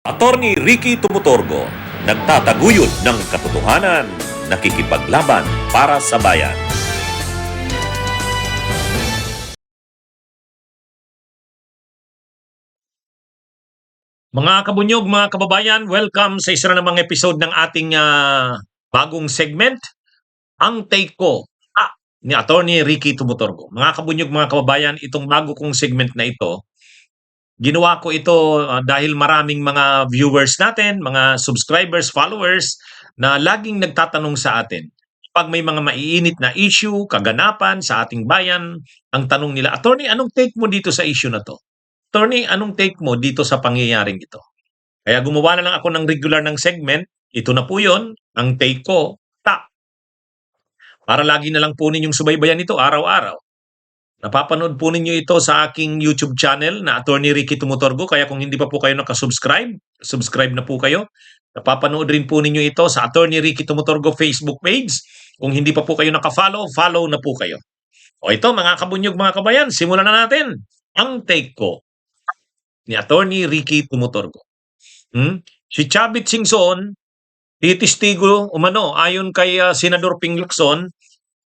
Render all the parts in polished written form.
Attorney Ricky Tumutorgo, nagtataguyod ng katotohanan, nakikipaglaban para sa bayan. Mga kabunyog, mga kababayan, welcome sa isa na namang episode ng ating bagong segment, Ang Take Ko, ni Attorney Ricky Tumutorgo. Mga kabunyog, mga kababayan, itong bago kong segment na ito, ginawa ko ito dahil maraming mga viewers natin, mga subscribers, followers, na laging nagtatanong sa atin. Pag may mga maiinit na issue, kaganapan sa ating bayan, ang tanong nila, Attorney, anong take mo dito sa issue na to? Attorney, anong take mo dito sa pangyayaring ito? Kaya gumawa na lang ako ng regular ng segment. Ito na po yun, ang take ko, para lagi na lang po ninyong subaybayan ito araw-araw. Napapanood po ninyo ito sa aking YouTube channel na Attorney Ricky Tumutorgo. Kaya kung hindi pa po kayo nakasubscribe, subscribe na po kayo. Napapanood rin po ninyo ito sa Attorney Ricky Tumutorgo Facebook page. Kung hindi pa po kayo nakafollow, follow na po kayo. O ito mga kabunyog, mga kabayan, simulan na natin ang take ko ni Attorney Ricky Tumutorgo. Si Chavit Singson, titistigo ayon kay Senador Ping Lacson,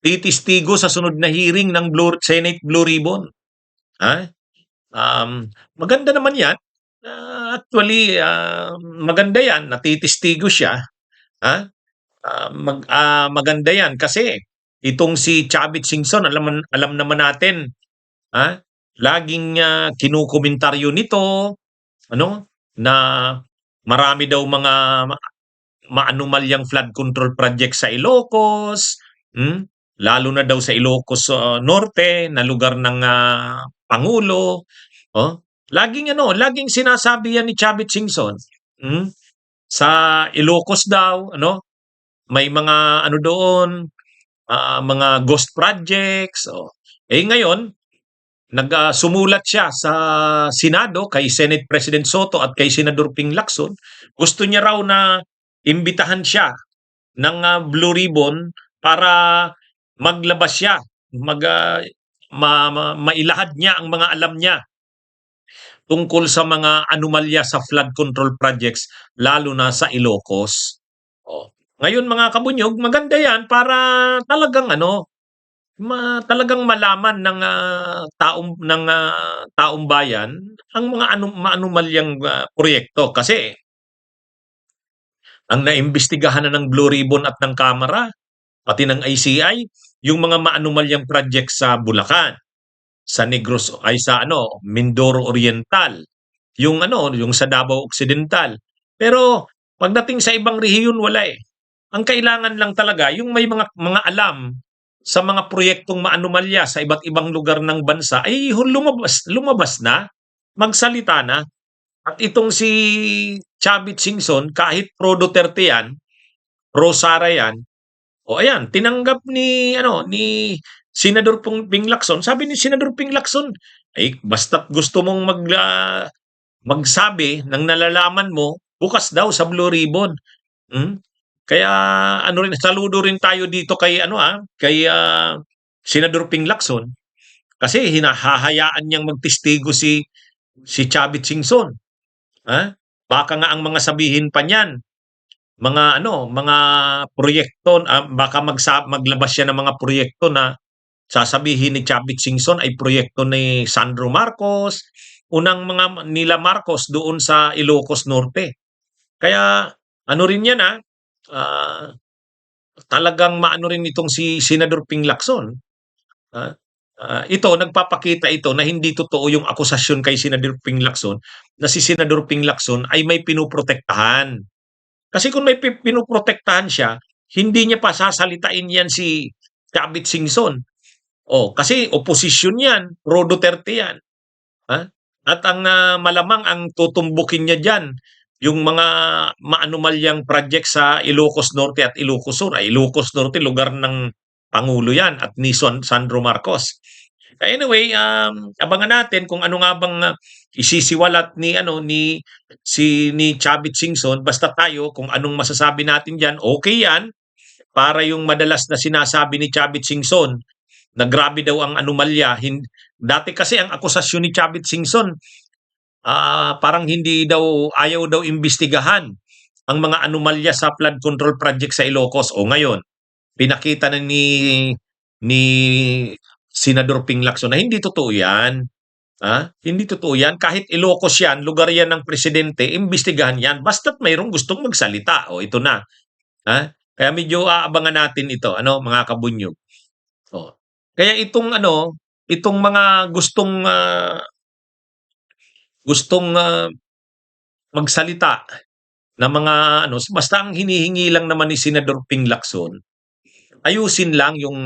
titistigo sa sunod na hearing ng Senate Blue Ribbon. Maganda naman yan. Actually, maganda yan, natitistigo siya. Maganda yan kasi itong si Chavit Singson, alam naman natin, laging kinukomentaryo nito, na marami daw mga maanumalyang flood control project sa Ilocos, lalo na daw sa Ilocos Norte, na lugar ng Pangulo. Laging sinasabi yan ni Chavit Singson. Sa Ilocos daw, may mga doon, mga ghost projects. Ngayon, sumulat siya sa Senado kay Senate President Soto at kay Senador Ping Lacson. Gusto niya raw na imbitahan siya ng Blue Ribbon para maglabas siya, mailahad niya ang mga alam niya tungkol sa mga anomalya sa flood control projects, lalo na sa Ilocos. Ngayon mga kabunyog, maganda yan para talagang talagang malaman ng taong bayan ang mga maanumalyang proyekto, kasi ang naimbestigahan na ng Blue Ribbon at ng Kamara pati ng ICI yung mga maanumalyang project sa Bulacan, sa Negros ay sa Mindoro Oriental, yung sa Davao Occidental. Pero pagdating sa ibang rehiyon, wala eh. Ang kailangan lang talaga yung may mga alam sa mga proyektong maanumalya sa iba't ibang lugar ng bansa ay lumabas na, magsalita na. At itong si Chavit Singson, kahit pro Duterte yan, pro Sara yan, ayan, tinanggap ni Senador Ping Lacson. Sabi ni Senador Ping Lacson, basta't gusto mong magsabi ng nalalaman mo, bukas daw sa Blue Ribbon. Kaya saludo rin tayo dito kay Senador Ping Lacson, kasi hinahayaan niyang magtestigo si Chavit Singson. Baka nga ang mga sabihin pa niyan, mga proyekto, baka maglabas siya ng mga proyekto na sasabihin ni Chavit Singson ay proyekto ni Sandro Marcos, unang mga nila Marcos doon sa Ilocos Norte. Kaya rin yan talagang rin itong si Senador Ping Lacson. Ito, nagpapakita ito na hindi totoo yung akusasyon kay Senador Ping Lacson na si Senador Ping Lacson ay may pinoprotektahan. Kasi kung may pinoprotektahan siya, hindi niya pa sasalitain yan si Chavit Singson. Kasi oposisyon yan, pro Duterte yan. At ang malamang ang tutumbukin niya dyan, yung mga maanumalyang project sa Ilocos Norte at Ilocos Sur. Ilocos Norte, lugar ng Pangulo yan at ni Sandro Marcos. Anyway, abangan natin kung ano nga bang isisiwalat ni Chavit Singson. Basta tayo, kung anong masasabi natin diyan, okay yan, para yung madalas na sinasabi ni Chavit Singson na grabe daw ang anomalya. Dati kasi ang akusasyon ni Chavit Singson, parang hindi daw ayaw daw imbestigahan ang mga anomalya sa flood control project sa Ilocos. O ngayon, pinakita na ni Senador Ping Lacson na hindi totoo 'yan. Hindi totoo 'yan. Kahit Ilocos 'yan, lugar 'yan ng presidente, imbestigahan 'yan basta't mayroong gustong magsalita. O ito na, kaya medyo aabangan natin ito, mga kabunyog. Oh. Kaya itong mga gustong magsalita na mga basta ang hinihingi lang naman ni Senador Ping Lacson, ayusin lang yung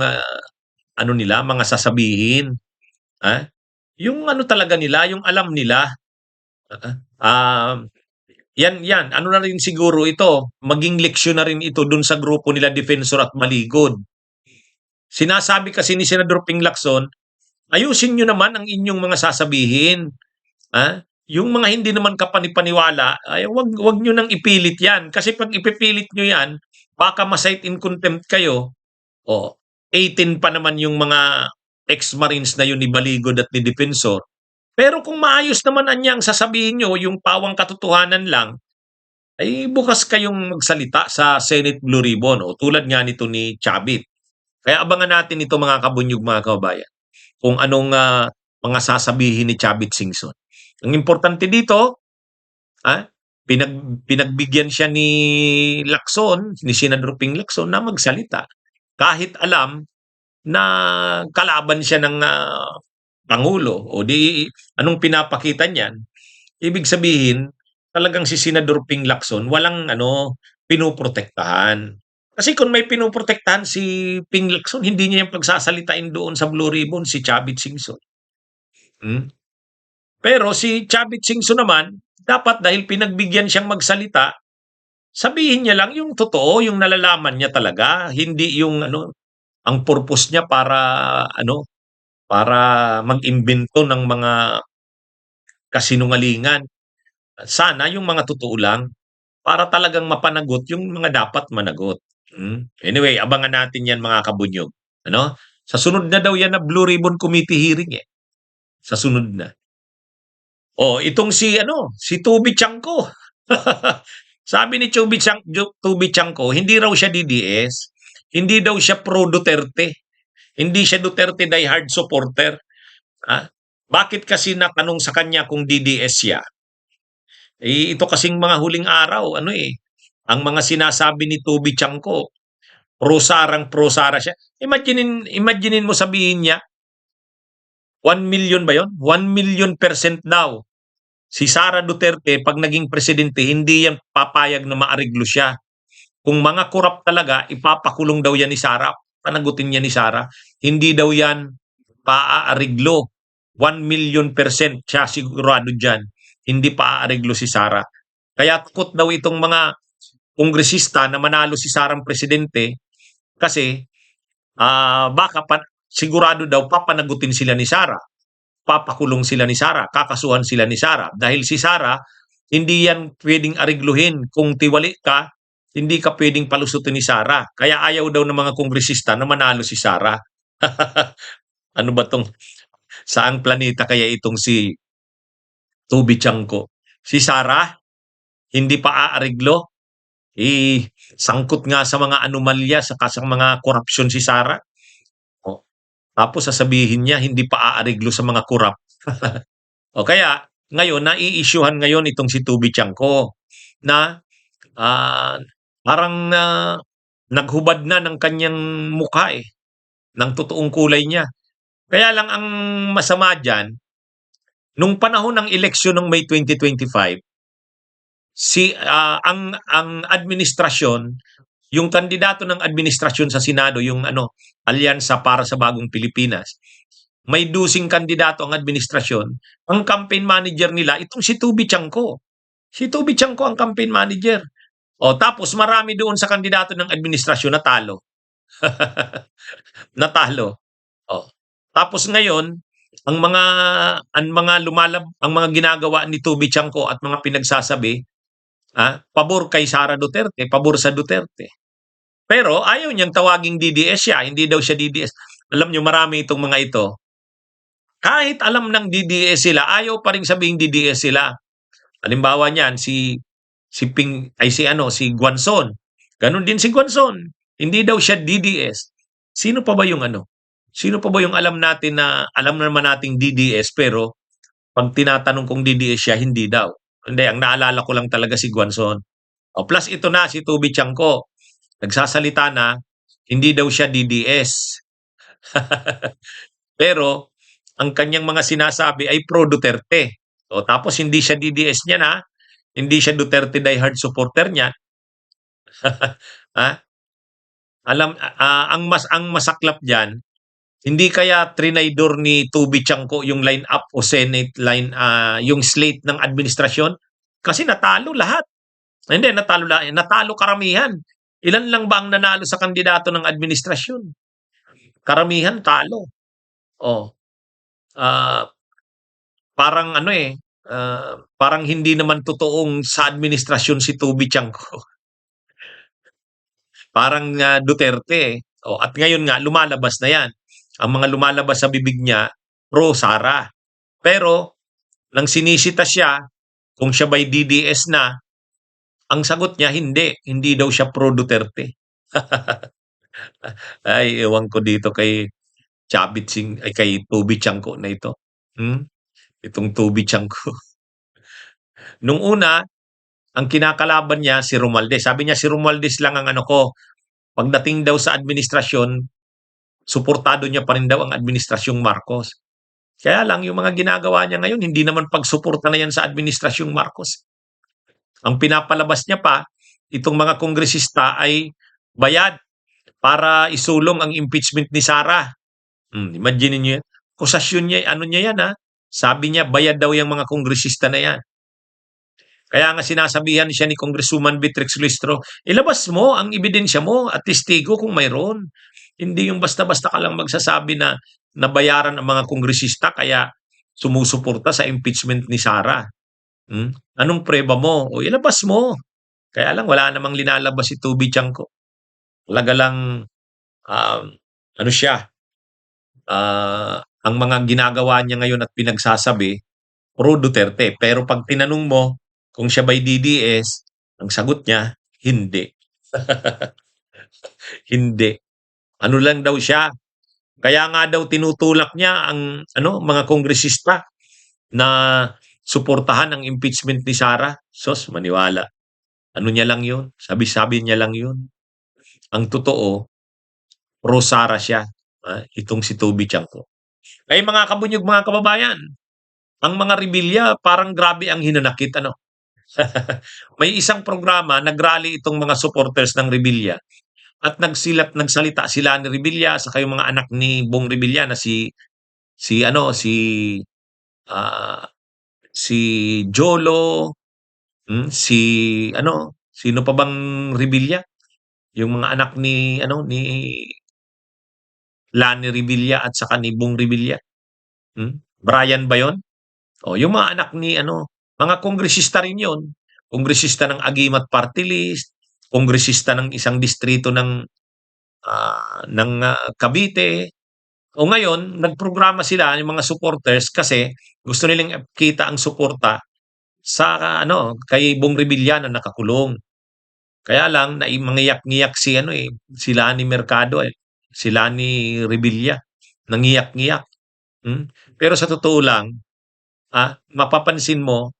nila, mga sasabihin. Ah, yung talaga nila, yung alam nila. Um, yan, ano na rin siguro ito, maging leksyon na rin ito dun sa grupo nila Defensor at Maligod. Sinasabi kasi ni Senador Ping Lacson, ayusin nyo naman ang inyong mga sasabihin. Yung mga hindi naman kapanipaniwala, ay wag nyo nang ipilit yan. Kasi pag ipipilit nyo yan, baka ma-cite in contempt kayo. 18 pa naman yung mga ex-marines na yun ni Baligod at ni Defensor. Pero kung maayos naman ang sasabihin nyo, yung pawang katotohanan lang, ay bukas kayong magsalita sa Senate Blue Ribbon. Tulad nga nito ni Chavit. Kaya abangan natin ito, mga kabunyog, mga kababayan, kung anong mga sasabihin ni Chavit Singson. Ang importante dito, pinagbigyan siya ni Lacson, ni Senador Ping Lacson, na magsalita. Kahit alam na kalaban siya ng Pangulo. O di, anong pinapakita niyan? Ibig sabihin, talagang si Senador Ping Lacson walang pinoprotektahan. Kasi kung may pinoprotektahan si Ping Lacson, hindi niya yung pagsasalitain doon sa Blue Ribbon si Chavit Singson. Pero si Chavit Singson naman, dapat dahil pinagbigyan siyang magsalita, sabihin niya lang yung totoo, yung nalalaman niya talaga, hindi yung ang purpose niya para mag-imbento ng mga kasinungalingan. Sana yung mga totoo lang para talagang mapanagot yung mga dapat managot. Anyway, abangan natin yan, mga kabunyog. Sa sunod na daw yan na Blue Ribbon Committee hearing Sa sunod na. Itong si Tubi Chanko. Sabi ni Tubi Chanko, hindi raw siya DDS, hindi daw siya pro Duterte, hindi siya Duterte diehard supporter. Bakit kasi natanong sa kanya kung DDS siya? Ito kasing mga huling araw, ang mga sinasabi ni Tubi Chanko, pro Sara siya. Imaginein mo sabihin niya, 1 million ba yon? 1 million% daw. Si Sara Duterte, pag naging presidente, hindi yan papayag na maariglo siya. Kung mga korap talaga, ipapakulong daw yan ni Sara. Panagutin niya ni Sara. Hindi daw yan paaariglo. 1 million% siya sigurado dyan. Hindi paaariglo si Sara. Kaya takot daw itong mga kongresista na manalo si Sarang presidente kasi sigurado daw papanagutin sila ni Sara. Papakulong sila ni Sara, kakasuhan sila ni Sara. Dahil si Sara, hindi yan pwedeng arigluhin. Kung tiwali ka, hindi ka pwedeng palusutin ni Sara. Kaya ayaw daw ng mga kongresista na manalo si Sara. Ano ba tong, saang planeta kaya itong si Tubi Chanko? Si Sara, hindi pa aariglo. Sangkot nga sa mga anomalya, sa mga korupsyon si Sara. Tapos sasabihin niya, hindi pa aariglo sa mga korap. Kaya, ngayon, nai-issuehan ngayon itong si Tubi Chanko na parang naghubad na ng kanyang mukha ng totoong kulay niya. Kaya lang ang masama dyan, nung panahon ng eleksyon ng May 2025, ang administrasyon, yung kandidato ng administrasyon sa Senado, yung Alyansa para sa Bagong Pilipinas, may 12 kandidato ang administrasyon. Ang campaign manager nila, itong si Tubi Chanko. Si Tubi Chanko ang campaign manager. Tapos marami doon sa kandidato ng administrasyon natalo. Natalo. Tapos ngayon, ang mga ginagawa ni Tubi Chanko at mga pinagsasabi, pabor kay Sara Duterte, pabor sa Duterte. Pero ayaw niyang tawaging DDS siya, hindi daw siya DDS. Alam niyo, marami itong mga ito. Kahit alam ng DDS sila, ayaw pa rin sabihing DDS sila. Halimbawa niyan, si Guanzon. Ganun din si Guanzon. Hindi daw siya DDS. Sino pa ba yung ano? Sino pa ba yung alam natin na alam naman nating DDS pero pag tinatanong kung DDS siya, hindi daw. Hindi, ang naalala ko lang talaga si Guanzon. O plus ito na, si Tubi Chanco. Nagsasalita na, hindi daw siya DDS. Pero, ang kanyang mga sinasabi ay pro Duterte. O, tapos hindi siya DDS niya na, hindi siya Duterte diehard supporter niya. Ha? Ang masaklap diyan, hindi kaya trinaydor ni Tubi Chanco yung line up o Senate line yung slate ng administrasyon kasi natalo lahat. Hindi natalo karamihan. Ilan lang ba ang nanalo sa kandidato ng administrasyon? Karamihan talo. Oh, ah parang parang hindi naman totoong sa administrasyon si Tubi Chanco. Parang Duterte. Oh, at ngayon nga lumalabas na 'yan. Ang mga lumalabas sa bibig niya pro Sara. Pero nang sinisita siya kung siya ba'y DDS na, ang sagot niya hindi daw siya pro Duterte. Ay, ewan ko dito kay kay Tubi Chanco na ito. Hmm? Itong Tubi Chanco. Nung una, ang kinakalaban niya si Romualdez. Sabi niya si Romualdez lang ang ano ko. Pagdating daw sa administrasyon, suportado niya pa rin daw ang administrasyong Marcos. Kaya lang yung mga ginagawa niya ngayon, hindi naman pagsuporta na yan sa administrasyong Marcos. Ang pinapalabas niya pa, itong mga kongresista ay bayad para isulong ang impeachment ni Sara. Imagine niyo yan. Akusasyon niya, ano niya yan ha? Sabi niya, bayad daw yung mga kongresista na yan. Kaya nga sinasabihan siya ni Congresswoman Beatrix Listro, ilabas mo ang ebidensya mo at testigo kung mayroon. Hindi yung basta-basta ka lang magsasabi na nabayaran ang mga kongresista kaya sumusuporta sa impeachment ni Sara. Anong preba mo? O ilabas mo. Kaya lang wala namang linalabas si Tubi Chanco. Talaga lang ano siya, ang mga ginagawa niya ngayon at pinagsasabi, pro Duterte. Pero pag tinanong mo kung siya ba'y DDS, ang sagot niya, hindi. Hindi. Ano lang daw siya. Kaya nga daw tinutulak niya ang mga kongresista na suportahan ang impeachment ni Sara. Sos, maniwala. Ano niya lang yun? Sabi-sabi niya lang yun. Ang totoo, pro Sara siya. Itong si Tubi Chanco. Ay mga kabunyog, mga kababayan, ang mga rebelya parang grabe ang hinanakit. May isang programa, nagrally itong mga supporters ng rebelya at nagsalita sila ni Rebilla sa yung mga anak ni Bong Rebilla na ah, si Jolo, sino pa bang Rebilla? Yung mga anak ni Lani Rebilla at saka ni Bong Rebilla. Brian ba 'yon? O yung mga anak ni mga kongresista rin 'yon. Kongresista ng Agimat Party List, kongresista ng isang distrito ng Cavite. O ngayon, nagprograma sila yung mga supporters kasi gusto nilang kita ang suporta sa kay Bong Revilla na nakakulong. Kaya lang mangiyak-ngiyak sila ni Mercado sila ni Revilla, nangiyak-ngiyak. Pero sa totoo lang, mapapansin mo,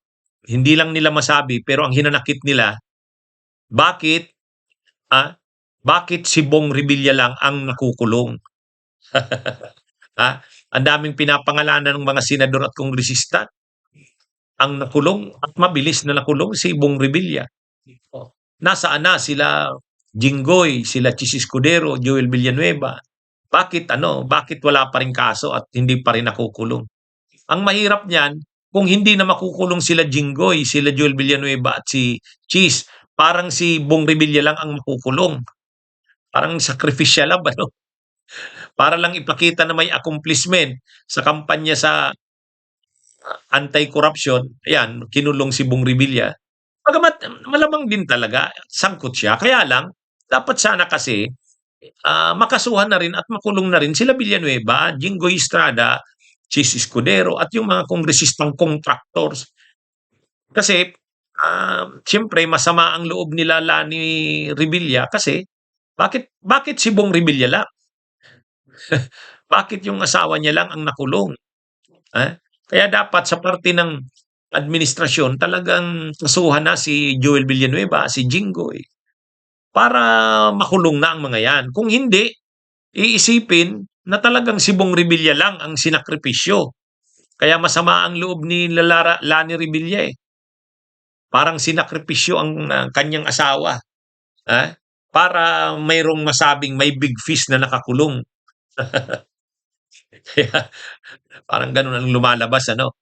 hindi lang nila masabi pero ang hinanakit nila, bakit bakit si Bong Revilla lang ang nakukulong? Ang daming pinapangalanan ng mga senador at kongresista. Ang nakulong at mabilis na nakulong si Bong Revilla. Nasaan na sila Jinggoy, sila Chis Escudero, Joel Villanueva? Bakit wala pa rin kaso at hindi pa rin nakukulong? Ang mahirap niyan, kung hindi na makukulong sila Jinggoy, sila Joel Villanueva at si Chis, parang si Bong Revilla lang ang makukulong. Parang sacrificial love, para lang ipakita na may accomplishment sa kampanya sa anti-corruption, ayan, kinulong si Bong Revilla. Bagamat malamang din talaga, sangkot siya. Kaya lang, dapat sana kasi makasuhan na rin at makulong na rin sila Villanueva, Jinggoy Estrada, Chis Escudero at yung mga kongresistang contractors. Kasi siyempre masama ang loob nila Lani Revilla kasi bakit si Bong Revilla lang? Bakit yung asawa niya lang ang nakulong? Kaya dapat sa parte ng administrasyon talagang kasuhan na si Joel Villanueva, si Jinggoy para makulong na ang mga yan. Kung hindi, iisipin na talagang si Bong Revilla lang ang sinakripisyo. Kaya masama ang loob ni Lani Revilla eh. Parang sinakripisyo ang kanyang asawa. Para mayroong masabing may big fish na nakakulong. Kaya parang ganun ang lumalabas, ano?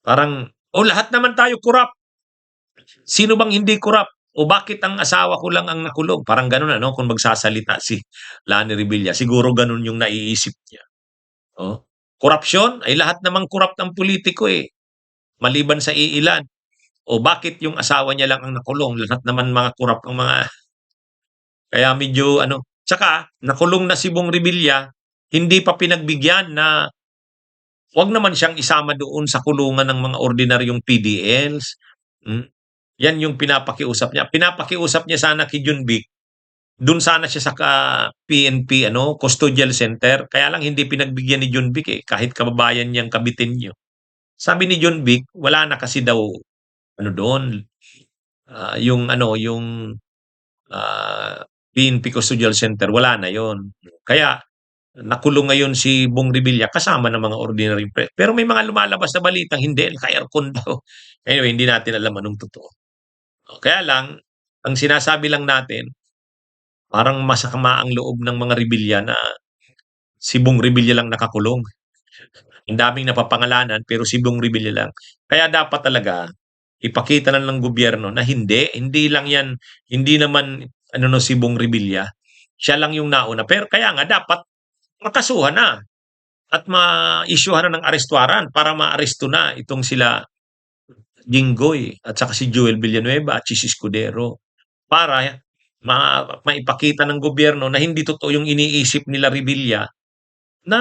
Parang, lahat naman tayo kurap. Sino bang hindi kurap? O bakit ang asawa ko lang ang nakulong? Parang ganun, ano? Kung magsasalita si Lani Revilla, siguro ganun yung naiisip niya. Korupsyon? Ay lahat namang kurap ng politiko eh. Maliban sa iilan. O bakit yung asawa niya lang ang nakulong? Lahat naman mga kurap ang mga... Kaya medyo ano... Tsaka, nakulong na si Bong Revilla, hindi pa pinagbigyan na wag naman siyang isama doon sa kulungan ng mga ordinaryong PDLs. Yan yung pinapakiusap niya. Pinapakiusap niya sana kay Junbic. Doon sana siya sa PNP, custodial center. Kaya lang hindi pinagbigyan ni Junbic eh. Kahit kababayan niyang kabitin niyo. Sabi ni Junbic, wala na kasi daw doon. Yung PNP custodial center, wala na yon. Kaya nakulong ngayon si Bong Revilla kasama ng mga ordinary press. Pero may mga lumalabas na balitang hindi, naka-aircon daw. Anyway, hindi natin alam anong totoo. Kaya lang, ang sinasabi lang natin, parang masakama ang loob ng mga Revilla na si Bong Revilla lang nakakulong. Ang daming napapangalanan pero si Bong Revilla lang. Kaya dapat talaga ipakita na ng gobyerno na hindi lang yan, hindi naman si Bong Revilla. Siya lang yung nauna. Pero kaya nga dapat makasuhan na at ma-issuehan na ng arrest warrant para ma-aresto na itong sila Jinggoy at saka si Joel Villanueva at Chis Escudero para maipakita ng gobyerno na hindi totoo yung iniisip nila Revilla na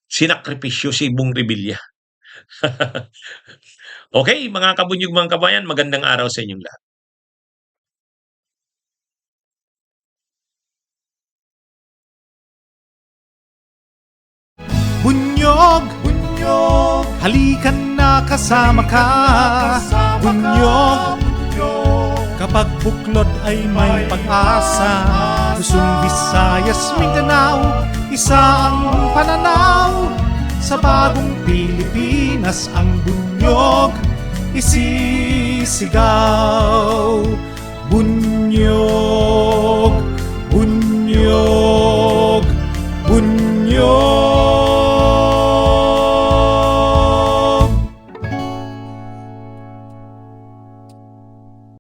sinakripisyo si Bong Revilla. Okay, mga kabunyog, mga kabayan, magandang araw sa inyong lahat. Bunyog, bunyog, halikan na kasama ka. Bunyog, kapag buklod ay may pag-asa. Luzon, Visayas, Mindanao, isa ang pananaw. Sa bagong Pilipinas ang bunyog isisigaw. Bunyog.